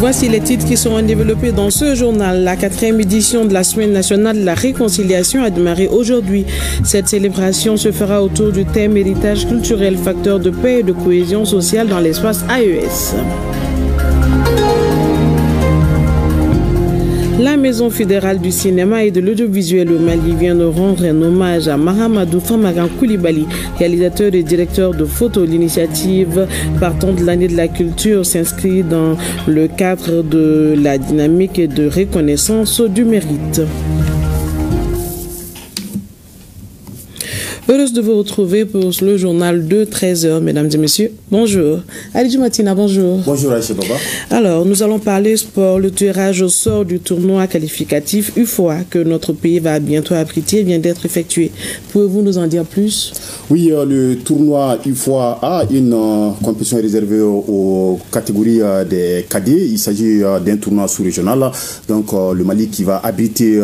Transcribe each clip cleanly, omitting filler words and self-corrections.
Voici les titres qui seront développés dans ce journal. La 4e édition de la Semaine nationale de la réconciliation a démarré aujourd'hui. Cette célébration se fera autour du thème héritage culturel, facteur de paix et de cohésion sociale dans l'espace AES. La Maison fédérale du cinéma et de l'audiovisuel au Mali vient de rendre un hommage à Mahamadou Famara Koulibaly, réalisateur et directeur de photo. L'initiative partant de l'année de la culture s'inscrit dans le cadre de la dynamique et de reconnaissance du mérite. Heureuse de vous retrouver pour le journal de 13h, mesdames et messieurs. Bonjour. Alidou Matina, bonjour. Bonjour Aïcha Baba. Alors, nous allons parler sport. Le tirage au sort du tournoi qualificatif UFOA que notre pays va bientôt abriter vient d'être effectué. Pouvez-vous nous en dire plus? Oui, le tournoi UFOA a une compétition réservée aux catégories des cadets. Il s'agit d'un tournoi sous-régional. Donc, le Mali qui va abriter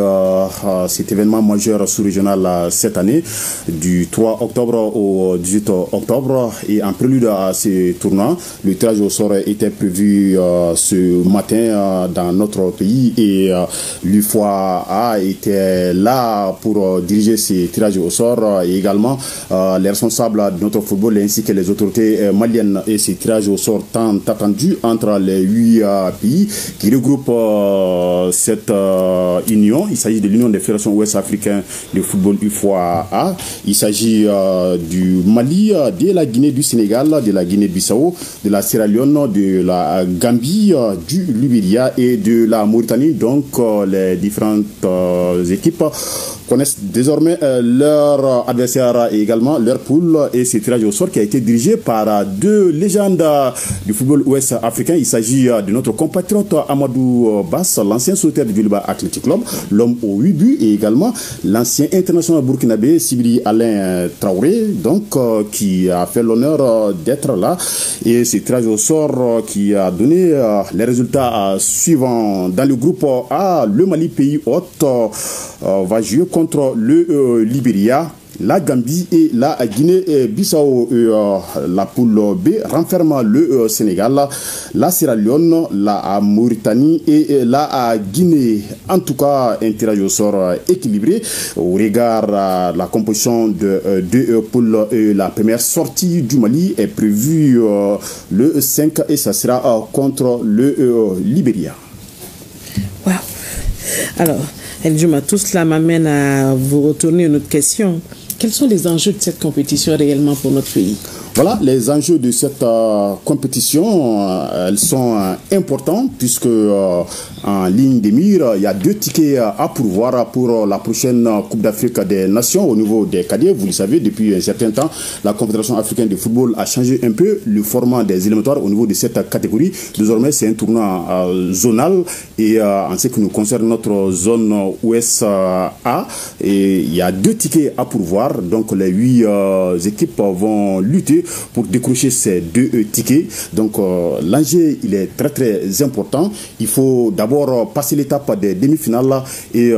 cet événement majeur sous-régional cette année, du 3 octobre au 18 octobre. Et en prélude à ce tournoi, le tirage au sort était prévu ce matin dans notre pays et l'UFOA était là pour diriger ce tirage au sort et également les responsables de notre football ainsi que les autorités maliennes. Et ce tirage au sort tant attendu entre les 8 pays qui regroupent cette union. Il s'agit de l'Union des fédérations ouest africaines de football UFOA. Il s'agit du Mali, de la Guinée, du Sénégal, de la Guinée-Bissau, de la Sierra Leone, de la Gambie, du Libéria et de la Mauritanie. Donc les différentes équipes connaissent désormais leur adversaire et également leur poule. Et ce tirage au sort qui a été dirigé par deux légendes du football ouest africain. Il s'agit de notre compatriote Amadou Bass, l'ancien sauteur du Vilba Athletic Club, l'homme aux 8 buts, et également l'ancien international burkinabé Sibiri Alain Traoré, donc qui a fait l'honneur d'être là. Et ce tirage au sort qui a donné les résultats suivants. Dans le groupe A, le Mali, pays hôte, va jouer contre le Libéria, la Gambie et la Guinée-Bissau. La poule B renferme le Sénégal, la Sierra Leone, la Mauritanie et la Guinée. En tout cas, un tirage au sort équilibré au regard la composition de deux poules. La première sortie du Mali est prévue le 5 et ça sera contre le Libéria. Wow. Alors, Eldjuma, tout cela m'amène à vous retourner une autre question. Quels sont les enjeux de cette compétition réellement pour notre pays? Voilà, les enjeux de cette compétition, elles sont importants puisque en ligne de mire, il y a 2 tickets à pourvoir pour la prochaine Coupe d'Afrique des Nations au niveau des cadets. Vous le savez, depuis un certain temps, la Confédération africaine de football a changé un peu le format des éliminatoires au niveau de cette catégorie. Désormais, c'est un tournoi zonal et en ce qui nous concerne notre zone Ouest A, et il y a 2 tickets à pourvoir. Donc les 8 équipes vont lutter pour décrocher ces 2 tickets. Donc l'enjeu, il est très très important. Il faut d'abord passer l'étape des demi-finales et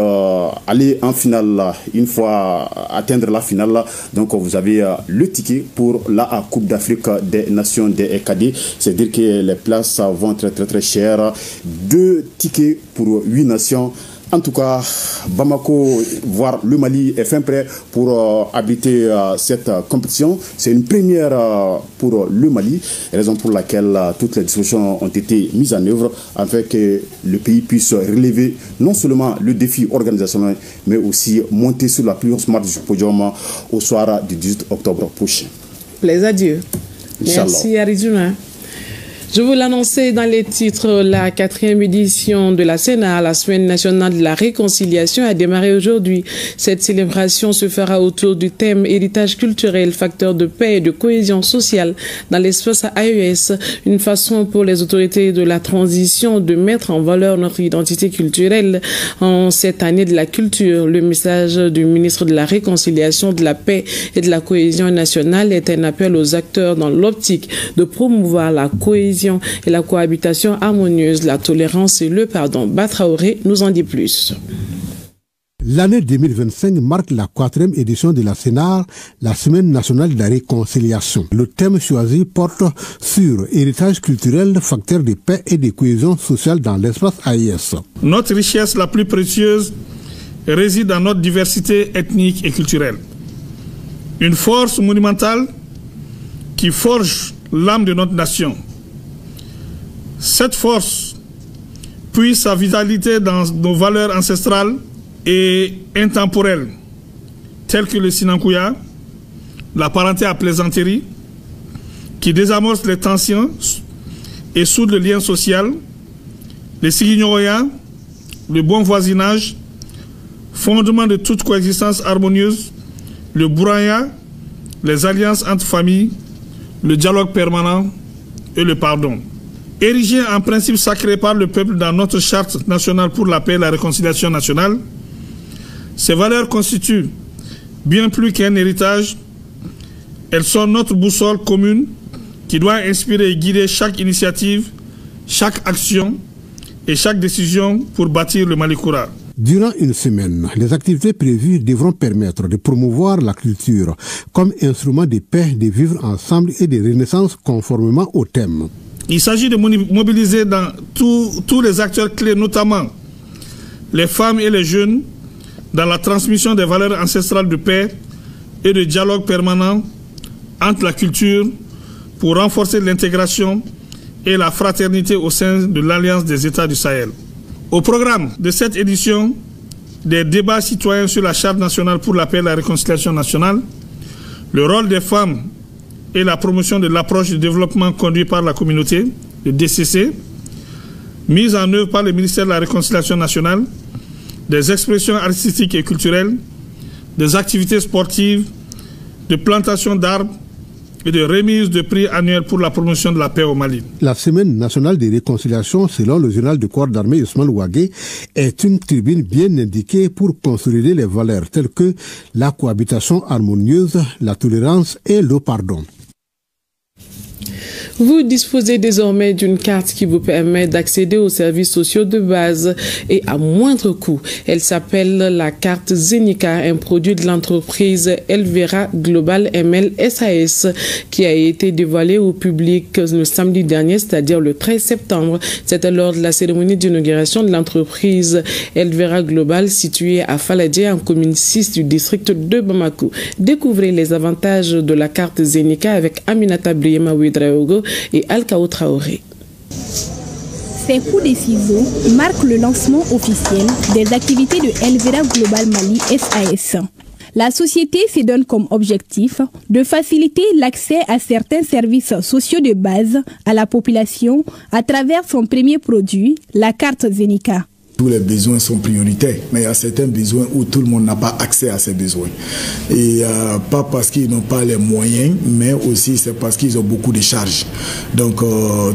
aller en finale. Une fois atteindre la finale, donc vous avez le ticket pour la Coupe d'Afrique des Nations des cadets. C'est-à-dire que les places vont être très très chères. 2 tickets pour 8 nations. En tout cas, Bamako, voire le Mali, est fin prêt pour abriter cette compétition. C'est une première pour le Mali, raison pour laquelle toutes les dispositions ont été mises en œuvre afin que le pays puisse relever non seulement le défi organisationnel, mais aussi monter sur la plus haute marche du podium au soir du 18 octobre prochain. Plaise à Dieu. Merci, Aridjuma. Je vous l'annonçais dans les titres, la 4e édition de la Sénat, la Semaine nationale de la réconciliation, a démarré aujourd'hui. Cette célébration se fera autour du thème héritage culturel, facteur de paix et de cohésion sociale dans l'espace AES, une façon pour les autorités de la transition de mettre en valeur notre identité culturelle en cette année de la culture. Le message du ministre de la Réconciliation, de la paix et de la cohésion nationale est un appel aux acteurs dans l'optique de promouvoir la cohésion et la cohabitation harmonieuse, la tolérance et le pardon. Batraoré nous en dit plus. L'année 2025 marque la 4e édition de la CENAR, la Semaine nationale de la réconciliation. Le thème choisi porte sur héritage culturel, facteur de paix et de cohésion sociale dans l'espace AIS. Notre richesse la plus précieuse réside dans notre diversité ethnique et culturelle. Une force monumentale qui forge l'âme de notre nation. Cette force puise sa vitalité dans nos valeurs ancestrales et intemporelles, telles que le Sinankouya, la parenté à plaisanterie, qui désamorce les tensions et soude le lien social, le Sigignoroya, le bon voisinage, fondement de toute coexistence harmonieuse, le Bouraya, les alliances entre familles, le dialogue permanent et le pardon. Érigé en principe sacré par le peuple dans notre charte nationale pour la paix et la réconciliation nationale, ces valeurs constituent bien plus qu'un héritage, elles sont notre boussole commune qui doit inspirer et guider chaque initiative, chaque action et chaque décision pour bâtir le Malikoura. Durant une semaine, les activités prévues devront permettre de promouvoir la culture comme instrument de paix, de vivre ensemble et de renaissance conformément au thème. Il s'agit de mobiliser dans tous les acteurs clés, notamment les femmes et les jeunes, dans la transmission des valeurs ancestrales de paix et de dialogue permanent entre la culture pour renforcer l'intégration et la fraternité au sein de l'Alliance des États du Sahel. Au programme de cette édition, des débats citoyens sur la Charte nationale pour la paix et la réconciliation nationale, le rôle des femmes et la promotion de l'approche du développement conduit par la communauté, le DCC, mise en œuvre par le ministère de la Réconciliation nationale, des expressions artistiques et culturelles, des activités sportives, de plantation d'arbres et de remise de prix annuels pour la promotion de la paix au Mali. La Semaine nationale de réconciliation, selon le journal du corps d'armée Ousmane Ouagé, est une tribune bien indiquée pour consolider les valeurs telles que la cohabitation harmonieuse, la tolérance et le pardon. Vous disposez désormais d'une carte qui vous permet d'accéder aux services sociaux de base et à moindre coût. Elle s'appelle la carte Zenica, un produit de l'entreprise Elvera Global ML SAS qui a été dévoilé au public le samedi dernier, c'est-à-dire le 13 septembre. C'était lors de la cérémonie d'inauguration de l'entreprise Elvera Global située à Faladje en commune 6 du district de Bamako. Découvrez les avantages de la carte Zenica avec Aminata Briema Ouedraogo et Alkao Traoré. Ces coups de ciseaux marquent le lancement officiel des activités de Elvera Global Mali SAS. La société se donne comme objectif de faciliter l'accès à certains services sociaux de base à la population à travers son premier produit, la carte Zenica. Tous les besoins sont prioritaires, mais il y a certains besoins où tout le monde n'a pas accès à ces besoins. Et pas parce qu'ils n'ont pas les moyens, mais aussi c'est parce qu'ils ont beaucoup de charges. Donc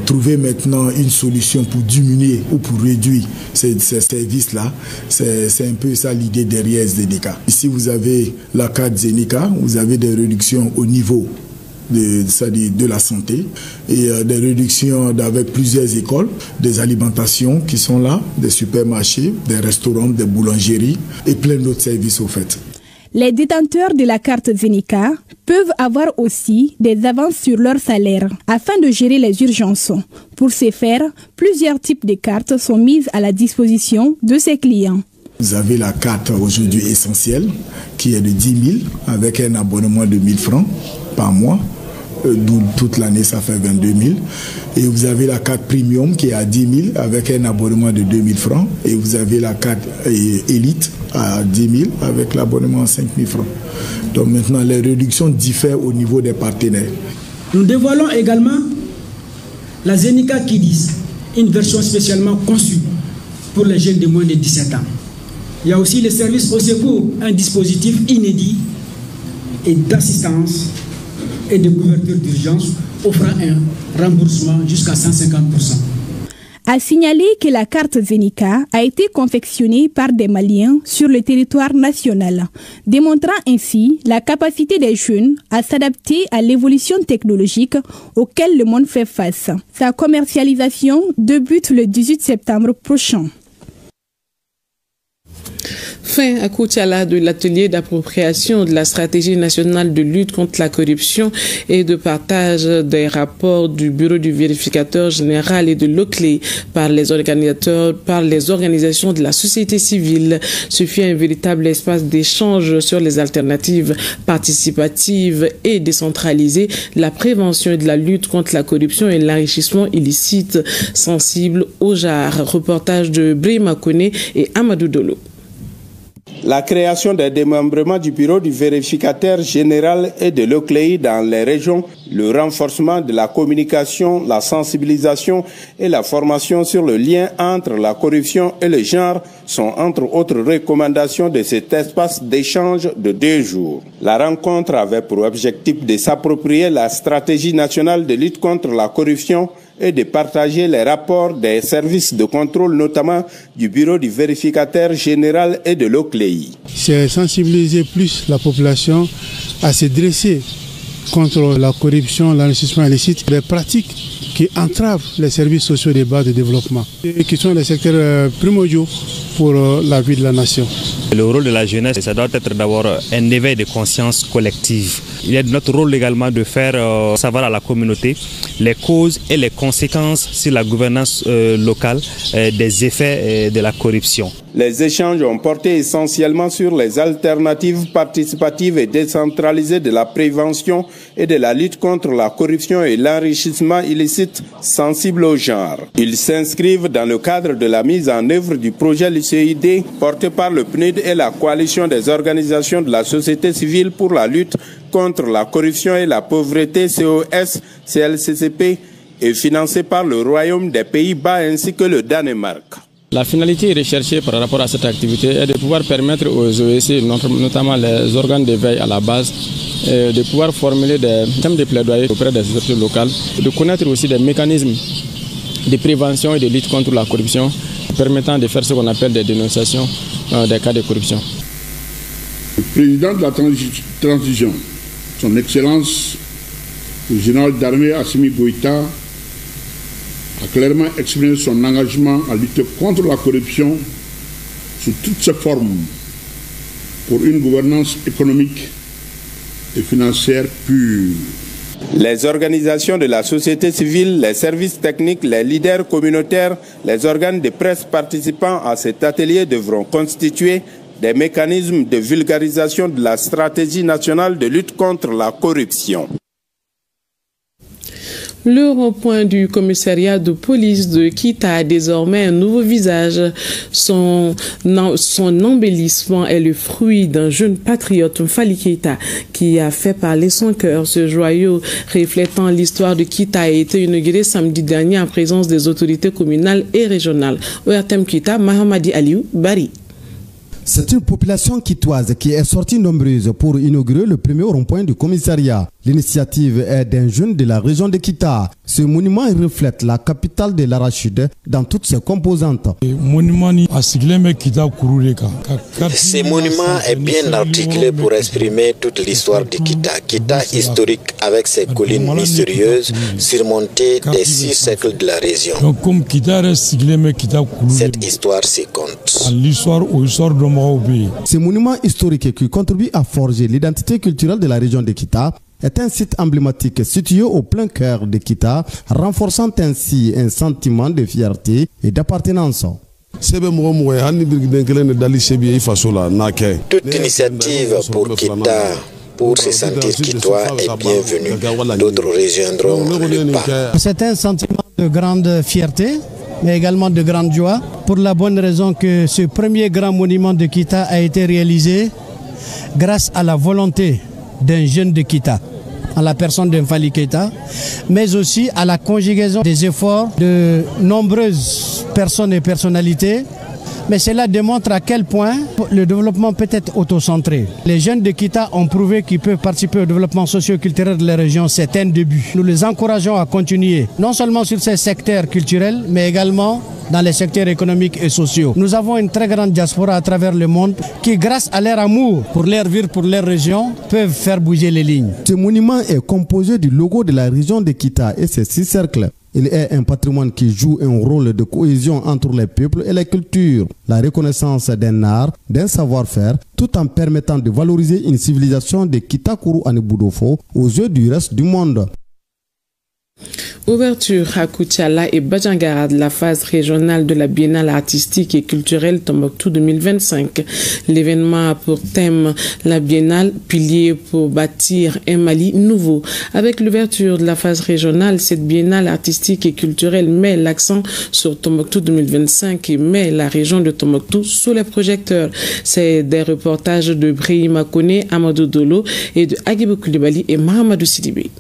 trouver maintenant une solution pour diminuer ou pour réduire ces services-là, c'est un peu ça l'idée derrière Zenica. Ici vous avez la carte Zenica, vous avez des réductions au niveau de la santé et des réductions avec plusieurs écoles, des alimentations qui sont là, des supermarchés, des restaurants, des boulangeries et plein d'autres services au fait. Les détenteurs de la carte Zenica peuvent avoir aussi des avances sur leur salaire afin de gérer les urgences. Pour ce faire, plusieurs types de cartes sont mises à la disposition de ces clients. Vous avez la carte aujourd'hui essentielle qui est de 10 000 avec un abonnement de 1 000 francs par mois. D'où toute l'année ça fait 22 000. Et vous avez la carte premium qui est à 10 000 avec un abonnement de 2 000 francs. Et vous avez la carte élite à 10 000 avec l'abonnement à 5 000 francs. Donc maintenant les réductions diffèrent au niveau des partenaires. Nous dévoilons également la Zenica Kidis, une version spécialement conçue pour les jeunes de moins de 17 ans. Il y a aussi le service au secours, un dispositif inédit et d'assistance et de couverture d'urgence offrant un remboursement jusqu'à 150%. A signaler que la carte Zenica a été confectionnée par des Maliens sur le territoire national, démontrant ainsi la capacité des jeunes à s'adapter à l'évolution technologique auquel le monde fait face. Sa commercialisation débute le 18 septembre prochain. Fin à Koutiala de l'atelier d'appropriation de la stratégie nationale de lutte contre la corruption et de partage des rapports du Bureau du vérificateur général et de l'OCLE par les organisateurs, par les organisations de la société civile. Ce fut un véritable espace d'échange sur les alternatives participatives et décentralisées, la prévention et de la lutte contre la corruption et l'enrichissement illicite sensible au genre. Reportage de Brima Kone et Amadou Dolo. La création des démembrements du bureau du vérificateur général et de l'OCLEI dans les régions, le renforcement de la communication, la sensibilisation et la formation sur le lien entre la corruption et le genre sont entre autres recommandations de cet espace d'échange de 2 jours. La rencontre avait pour objectif de s'approprier la stratégie nationale de lutte contre la corruption et de partager les rapports des services de contrôle, notamment du bureau du vérificateur général et de l'OCLEI. C'est sensibiliser plus la population à se dresser contre la corruption, l'enrichissement illicite, des pratiques qui entravent les services sociaux des bases de développement, et qui sont les secteurs primordiaux pour la vie de la nation. Le rôle de la jeunesse, ça doit être d'abord un éveil de conscience collective. Il est de notre rôle également de faire savoir à la communauté les causes et les conséquences sur la gouvernance locale des effets de la corruption. Les échanges ont porté essentiellement sur les alternatives participatives et décentralisées de la prévention et de la lutte contre la corruption et l'enrichissement illicite sensible au genre. Ils s'inscrivent dans le cadre de la mise en œuvre du projet LUCID porté par le PNUD et la coalition des organisations de la société civile pour la lutte contre la corruption et la pauvreté COS-CLCCP et financé par le Royaume des Pays-Bas ainsi que le Danemark. La finalité recherchée par rapport à cette activité est de pouvoir permettre aux OEC, notamment les organes de veille à la base, de pouvoir formuler des thèmes de plaidoyer auprès des autorités locales, de connaître aussi des mécanismes de prévention et de lutte contre la corruption, permettant de faire ce qu'on appelle des dénonciations des cas de corruption. Le président de la transition, son Excellence, le général d'armée Assimi Goïta, a clairement exprimé son engagement à lutter contre la corruption sous toutes ses formes pour une gouvernance économique et financière pure. Les organisations de la société civile, les services techniques, les leaders communautaires, les organes de presse participant à cet atelier devront constituer des mécanismes de vulgarisation de la stratégie nationale de lutte contre la corruption. Le rond-point du commissariat de police de Kita a désormais un nouveau visage. Son embellissement est le fruit d'un jeune patriote, Mfali Keita, qui a fait parler son cœur. Ce joyau reflétant l'histoire de Kita a été inauguré samedi dernier en présence des autorités communales et régionales. ORTM Kita, Mahamadi Aliou, Bari. C'est une population quitoise qui est sortie nombreuse pour inaugurer le premier rond-point du commissariat. L'initiative est d'un jeune de la région de Kita. Ce monument reflète la capitale de l'arachide dans toutes ses composantes. Ce monument est bien articulé pour exprimer toute l'histoire de Kita. Kita historique avec ses collines mystérieuses surmontées des 6 siècles de la région. Cette histoire s'y compte. Ce monument historique qui contribue à forger l'identité culturelle de la région de Kita est un site emblématique situé au plein cœur de Kita, renforçant ainsi un sentiment de fierté et d'appartenance. Toute initiative pour Kita, pour se sentir quitois, est bienvenue. D'autres rejoindront le pas. C'est un sentiment de grande fierté, mais également de grande joie, pour la bonne raison que ce premier grand monument de Kita a été réalisé grâce à la volonté d'un jeune de Kita, à la personne de Mfali Keita, mais aussi à la conjugaison des efforts de nombreuses personnes et personnalités. Mais cela démontre à quel point le développement peut être autocentré. Les jeunes de Kita ont prouvé qu'ils peuvent participer au développement socio-culturel de la région. C'est un début. Nous les encourageons à continuer, non seulement sur ces secteurs culturels, mais également dans les secteurs économiques et sociaux. Nous avons une très grande diaspora à travers le monde qui, grâce à leur amour pour leur ville, pour leur région, peuvent faire bouger les lignes. Ce monument est composé du logo de la région de Kita et ses 6 cercles. Il est un patrimoine qui joue un rôle de cohésion entre les peuples et les cultures. La reconnaissance d'un art, d'un savoir-faire, tout en permettant de valoriser une civilisation de Kitakuru Anibudofo aux yeux du reste du monde. Ouverture à Koutiala et Badjangara de la phase régionale de la Biennale artistique et culturelle Tombouctou 2025. L'événement a pour thème la Biennale, pilier pour bâtir un Mali nouveau. Avec l'ouverture de la phase régionale, cette Biennale artistique et culturelle met l'accent sur Tombouctou 2025 et met la région de Tombouctou sous les projecteurs. C'est des reportages de Brahima Kone, Amadou Dolo et de Agibou Koulibaly et Mahamadou Sidibé.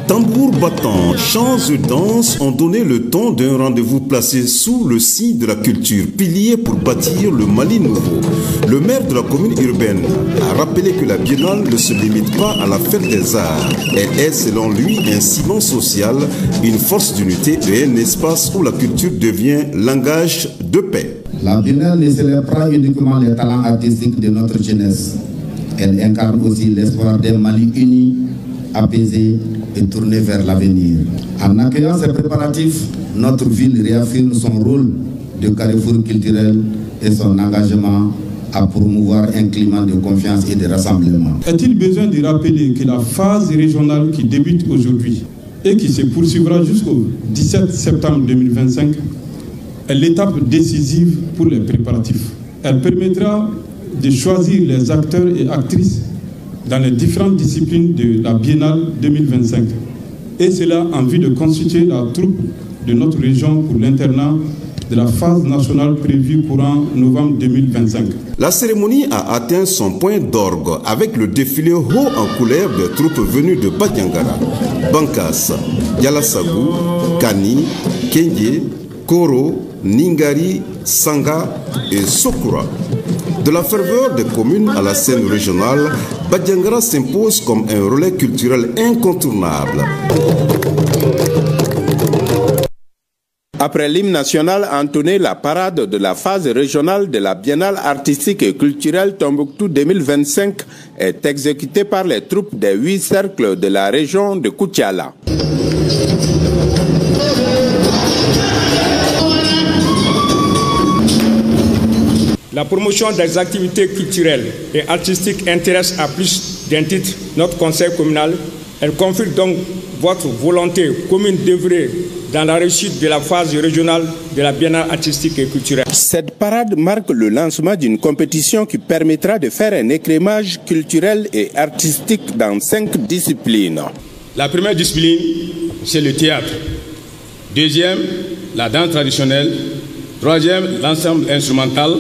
Tambours battants, chants et danses ont donné le ton d'un rendez-vous placé sous le signe de la culture, pilier pour bâtir le Mali nouveau. Le maire de la commune urbaine a rappelé que la Biennale ne se limite pas à la fête des arts. Elle est, selon lui, un ciment social, une force d'unité et un espace où la culture devient langage de paix. La Biennale ne célèbre pas uniquement les talents artistiques de notre jeunesse. Elle incarne aussi l'espoir d'un Mali uni, apaisé et tourné vers l'avenir. En accueillant ces préparatifs, notre ville réaffirme son rôle de carrefour culturel et son engagement à promouvoir un climat de confiance et de rassemblement. Est-il besoin de rappeler que la phase régionale qui débute aujourd'hui et qui se poursuivra jusqu'au 17 septembre 2025 est l'étape décisive pour les préparatifs. Elle permettra de choisir les acteurs et actrices dans les différentes disciplines de la Biennale 2025. Et cela en vue de constituer la troupe de notre région pour l'internat de la phase nationale prévue courant novembre 2025. La cérémonie a atteint son point d'orgue avec le défilé haut en couleur des troupes venues de Badjangara, Bankas, Yalasagou, Kani, Kenye, Koro, Ningari, Sanga et Sokura. De la ferveur des communes à la scène régionale, Badjangara s'impose comme un relais culturel incontournable. Après l'hymne national entonné, la parade de la phase régionale de la Biennale artistique et culturelle Tombouctou 2025 est exécutée par les troupes des 8 cercles de la région de Koutiala. La promotion des activités culturelles et artistiques intéresse à plus d'un titre notre conseil communal. Elle confirme donc votre volonté commune d'œuvrer dans la réussite de la phase régionale de la Biennale artistique et culturelle. Cette parade marque le lancement d'une compétition qui permettra de faire un écrémage culturel et artistique dans 5 disciplines. La première discipline, c'est le théâtre. Deuxième, la danse traditionnelle. Troisième, l'ensemble instrumental.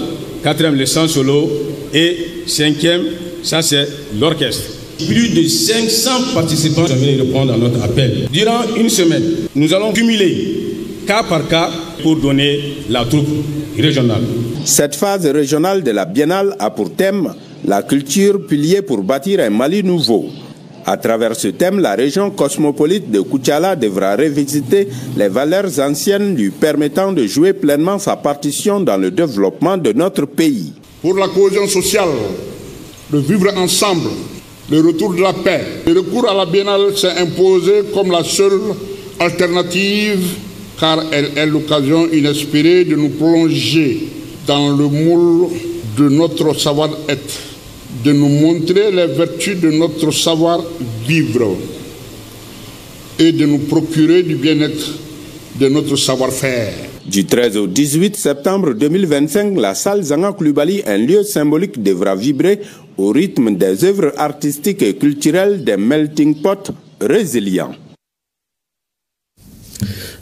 Quatrième, le chant solo. Et cinquième, ça c'est l'orchestre. Plus de 500 participants sont venus répondre à notre appel. Durant une semaine, nous allons cumuler cas par cas pour donner la troupe régionale. Cette phase régionale de la Biennale a pour thème la culture, pilier pour bâtir un Mali nouveau. À travers ce thème, la région cosmopolite de Koutiala devra revisiter les valeurs anciennes lui permettant de jouer pleinement sa partition dans le développement de notre pays. Pour la cohésion sociale, le vivre ensemble, le retour de la paix, le recours à la Biennale s'est imposé comme la seule alternative car elle est l'occasion inespérée de nous plonger dans le moule de notre savoir-être, de nous montrer les vertus de notre savoir-vivre et de nous procurer du bien-être de notre savoir-faire. Du 13 au 18 septembre 2025, la salle Zanga Koulibaly, un lieu symbolique, devra vibrer au rythme des œuvres artistiques et culturelles des melting pot résilients.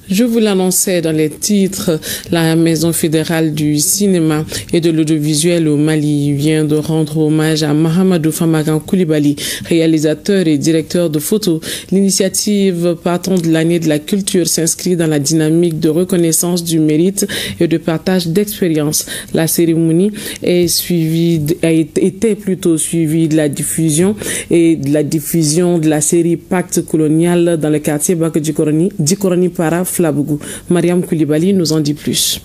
Je vous l'annonçais dans les titres, la Maison fédérale du cinéma et de l'audiovisuel au Mali vient de rendre hommage à Mahamadou Famagan Koulibaly, réalisateur et directeur de photos. L'initiative partant de l'année de la culture s'inscrit dans la dynamique de reconnaissance du mérite et de partage d'expériences. La cérémonie était plutôt suivie de la diffusion de la série Pacte colonial dans le quartier Bak Djikoroni Para Flabougou. Mariam Koulibaly nous en dit plus.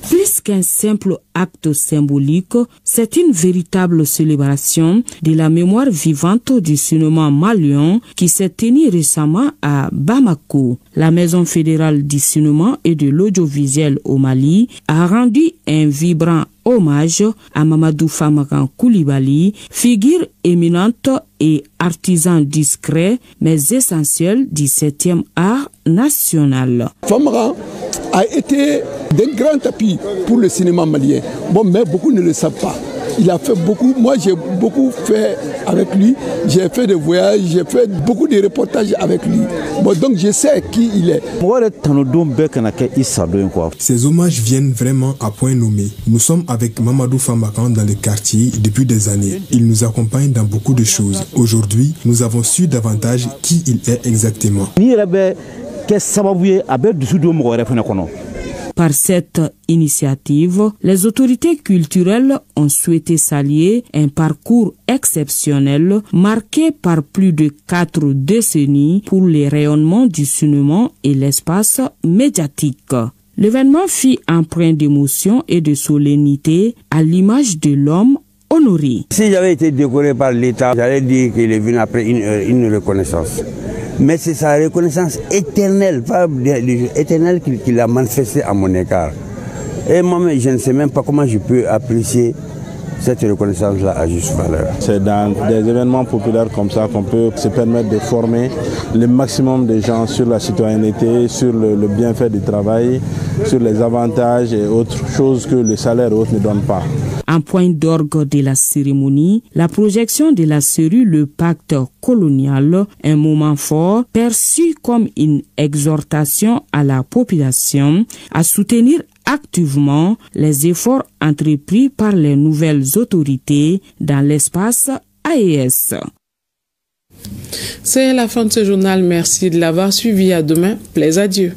Plus qu'un simple acte symbolique, c'est une véritable célébration de la mémoire vivante du cinéma malien qui s'est tenue récemment à Bamako. La Maison fédérale du cinéma et de l'audiovisuel au Mali a rendu un vibrant hommage à Mamadou Famara Koulibaly, figure éminente et artisan discret mais essentiel du 7e art national. Famara a été d'un grand appui pour le cinéma malien. Bon, mais beaucoup ne le savent pas. Il a fait beaucoup, moi j'ai beaucoup fait avec lui, j'ai fait des voyages, j'ai fait beaucoup de reportages avec lui. Bon, donc je sais qui il est. Ces hommages viennent vraiment à point nommé. Nous sommes avec Mamadou Famara dans le quartier depuis des années. Il nous accompagne dans beaucoup de choses. Aujourd'hui, nous avons su davantage qui il est exactement. Par cette initiative, les autorités culturelles ont souhaité saluer un parcours exceptionnel marqué par plus de 4 décennies pour les rayonnements du cinéma et l'espace médiatique. L'événement fit empreint d'émotion et de solennité à l'image de l'homme honoré. Si j'avais été décoré par l'État, j'allais dire qu'il est venu après une reconnaissance. Mais c'est sa reconnaissance éternelle, pas éternelle qu'il a manifestée à mon égard. Et moi-même, je ne sais même pas comment je peux apprécier cette reconnaissance-là à juste valeur. C'est dans des événements populaires comme ça qu'on peut se permettre de former le maximum de gens sur la citoyenneté, sur le bienfait du travail, sur les avantages et autres choses que le salaire et autres ne donnent pas. En point d'orgue de la cérémonie, la projection de la série Le Pacte colonial, un moment fort perçu comme une exhortation à la population à soutenir activement les efforts entrepris par les nouvelles autorités dans l'espace AES. C'est la fin de ce journal. Merci de l'avoir suivi. À demain. Plaise à Dieu.